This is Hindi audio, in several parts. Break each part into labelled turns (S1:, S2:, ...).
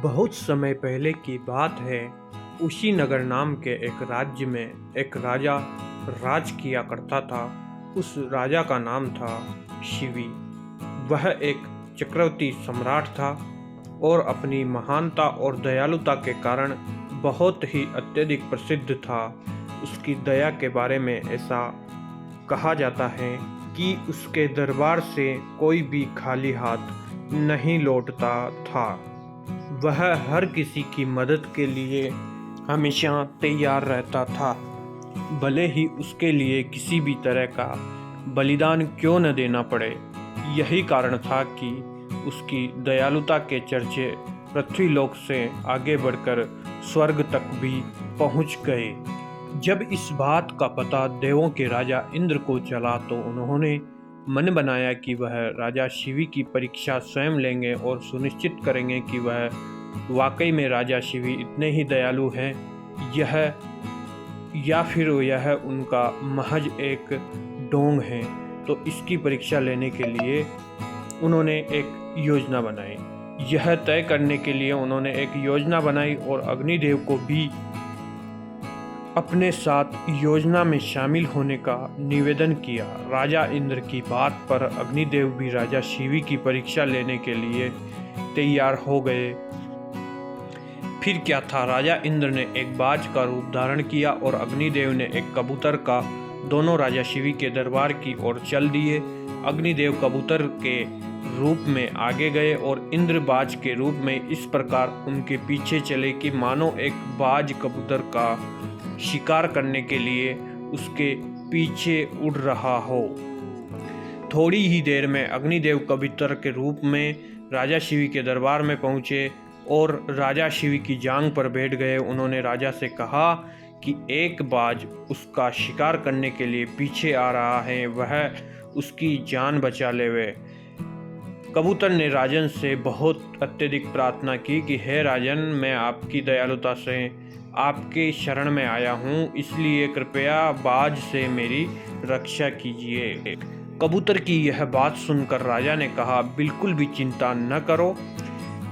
S1: बहुत समय पहले की बात है। उसी नगर नाम के एक राज्य में एक राजा राज किया करता था। उस राजा का नाम था शिवी। वह एक चक्रवर्ती सम्राट था और अपनी महानता और दयालुता के कारण बहुत ही अत्यधिक प्रसिद्ध था। उसकी दया के बारे में ऐसा कहा जाता है कि उसके दरबार से कोई भी खाली हाथ नहीं लौटता था। वह हर किसी की मदद के लिए हमेशा तैयार रहता था, भले ही उसके लिए किसी भी तरह का बलिदान क्यों न देना पड़े। यही कारण था कि उसकी दयालुता के चर्चे पृथ्वीलोक से आगे बढ़कर स्वर्ग तक भी पहुंच गए। जब इस बात का पता देवों के राजा इंद्र को चला तो उन्होंने मन बनाया कि वह राजा शिवी की परीक्षा स्वयं लेंगे और सुनिश्चित करेंगे कि वह वाकई में राजा शिवी इतने ही दयालु हैं यह या फिर यह उनका महज एक ढोंग है। तो इसकी परीक्षा लेने के लिए उन्होंने एक योजना बनाई। यह तय करने के लिए उन्होंने एक योजना बनाई और अग्निदेव को भी अपने साथ योजना में शामिल होने का निवेदन किया। राजा इंद्र की बात पर अग्निदेव भी राजा शिवी की परीक्षा लेने के लिए तैयार हो गए। फिर क्या था, राजा इंद्र ने एक बाज का रूप धारण किया और अग्निदेव ने एक कबूतर का। दोनों राजा शिवी के दरबार की ओर चल दिए। अग्निदेव कबूतर के रूप में आगे गए और इंद्र बाज के रूप में इस प्रकार उनके पीछे चले कि मानो एक बाज कबूतर का शिकार करने के लिए उसके पीछे उड़ रहा हो। थोड़ी ही देर में अग्निदेव कबूतर के रूप में राजा शिवी के दरबार में पहुंचे और राजा शिवी की जांग पर बैठ गए। उन्होंने राजा से कहा कि एक बाज उसका शिकार करने के लिए पीछे आ रहा है, वह उसकी जान बचा लेवे। कबूतर ने राजन से बहुत अत्यधिक प्रार्थना की कि हे राजन, मैं आपकी दयालुता से आपके शरण में आया हूँ, इसलिए कृपया बाज से मेरी रक्षा कीजिए। कबूतर की यह बात सुनकर राजा ने कहा, बिल्कुल भी चिंता न करो,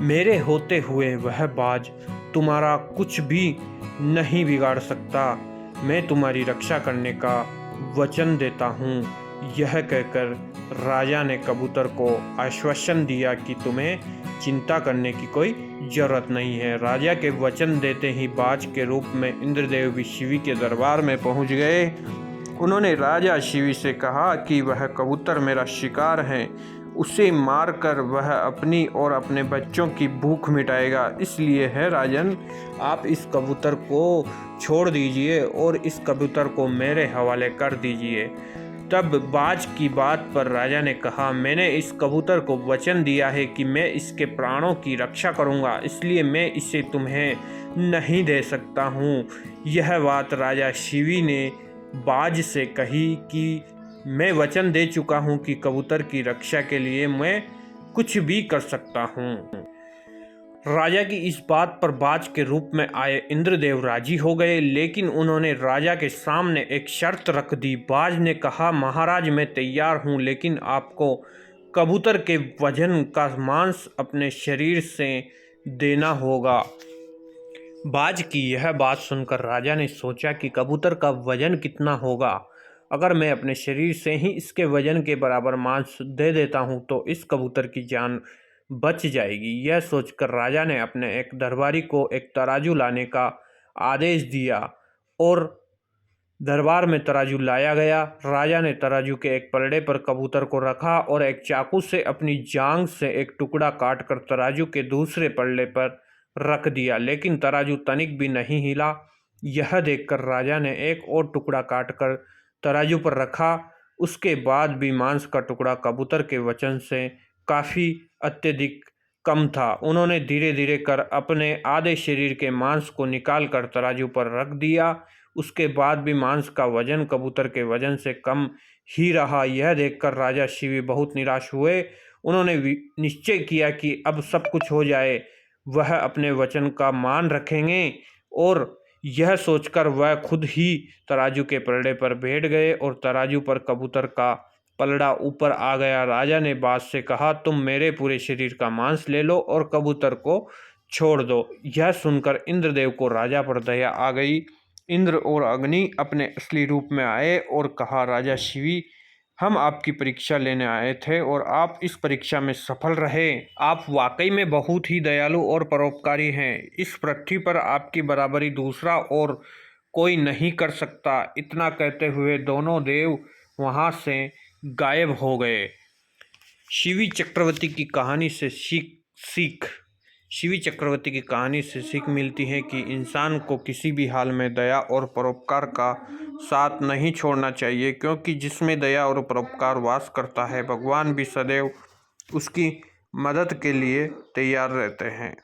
S1: मेरे होते हुए वह बाज तुम्हारा कुछ भी नहीं बिगाड़ सकता। मैं तुम्हारी रक्षा करने का वचन देता हूँ। यह कहकर राजा ने कबूतर को आश्वासन दिया कि तुम्हें चिंता करने की कोई जरूरत नहीं है। राजा के वचन देते ही बाज के रूप में इंद्रदेव भी शिवी के दरबार में पहुंच गए। उन्होंने राजा शिवी से कहा कि वह कबूतर मेरा शिकार है, उसे मारकर वह अपनी और अपने बच्चों की भूख मिटाएगा। इसलिए है राजन, आप इस कबूतर को छोड़ दीजिए और इस कबूतर को मेरे हवाले कर दीजिए। तब बाज की बात पर राजा ने कहा, मैंने इस कबूतर को वचन दिया है कि मैं इसके प्राणों की रक्षा करूंगा, इसलिए मैं इसे तुम्हें नहीं दे सकता हूँ। यह बात राजा शिवी ने बाज से कही कि मैं वचन दे चुका हूँ कि कबूतर की रक्षा के लिए मैं कुछ भी कर सकता हूँ। राजा की इस बात पर बाज के रूप में आए इंद्रदेव राजी हो गए, लेकिन उन्होंने राजा के सामने एक शर्त रख दी। बाज ने कहा, महाराज मैं तैयार हूँ, लेकिन आपको कबूतर के वजन का मांस अपने शरीर से देना होगा। बाज की यह बात सुनकर राजा ने सोचा कि कबूतर का वजन कितना होगा। अगर मैं अपने शरीर से ही इसके वजन के बराबर मांस दे देता हूँ तो इस कबूतर की जान बच जाएगी। यह सोचकर राजा ने अपने एक दरबारी को एक तराजू लाने का आदेश दिया और दरबार में तराजू लाया गया। राजा ने तराजू के एक पलड़े पर कबूतर को रखा और एक चाकू से अपनी जांग से एक टुकड़ा काटकर तराजू के दूसरे पलड़े पर रख दिया, लेकिन तराजू तनिक भी नहीं हिला। यह देखकर राजा ने एक और टुकड़ा काटकर तराजू पर रखा। उसके बाद भी मांस का टुकड़ा कबूतर के वजन से काफ़ी अत्यधिक कम था। उन्होंने धीरे धीरे कर अपने आधे शरीर के मांस को निकाल कर तराजू पर रख दिया। उसके बाद भी मांस का वजन कबूतर के वजन से कम ही रहा। यह देखकर राजा शिवी बहुत निराश हुए। उन्होंने निश्चय किया कि अब सब कुछ हो जाए, वह अपने वचन का मान रखेंगे, और यह सोचकर वह खुद ही तराजू के पलड़े पर बैठ गए और तराजू पर कबूतर का पलड़ा ऊपर आ गया। राजा ने बाज से कहा, तुम मेरे पूरे शरीर का मांस ले लो और कबूतर को छोड़ दो। यह सुनकर इंद्रदेव को राजा पर दया आ गई। इंद्र और अग्नि अपने असली रूप में आए और कहा, राजा शिवी, हम आपकी परीक्षा लेने आए थे और आप इस परीक्षा में सफल रहे। आप वाकई में बहुत ही दयालु और परोपकारी हैं। इस पृथ्वी पर आपकी बराबरी दूसरा और कोई नहीं कर सकता। इतना कहते हुए दोनों देव वहां से गायब हो गए। शिवी चक्रवर्ती की कहानी से सीख शिवी चक्रवर्ती की कहानी से सीख मिलती है कि इंसान को किसी भी हाल में दया और परोपकार का साथ नहीं छोड़ना चाहिए, क्योंकि जिसमें दया और परोपकार वास करता है, भगवान भी सदैव उसकी मदद के लिए तैयार रहते हैं।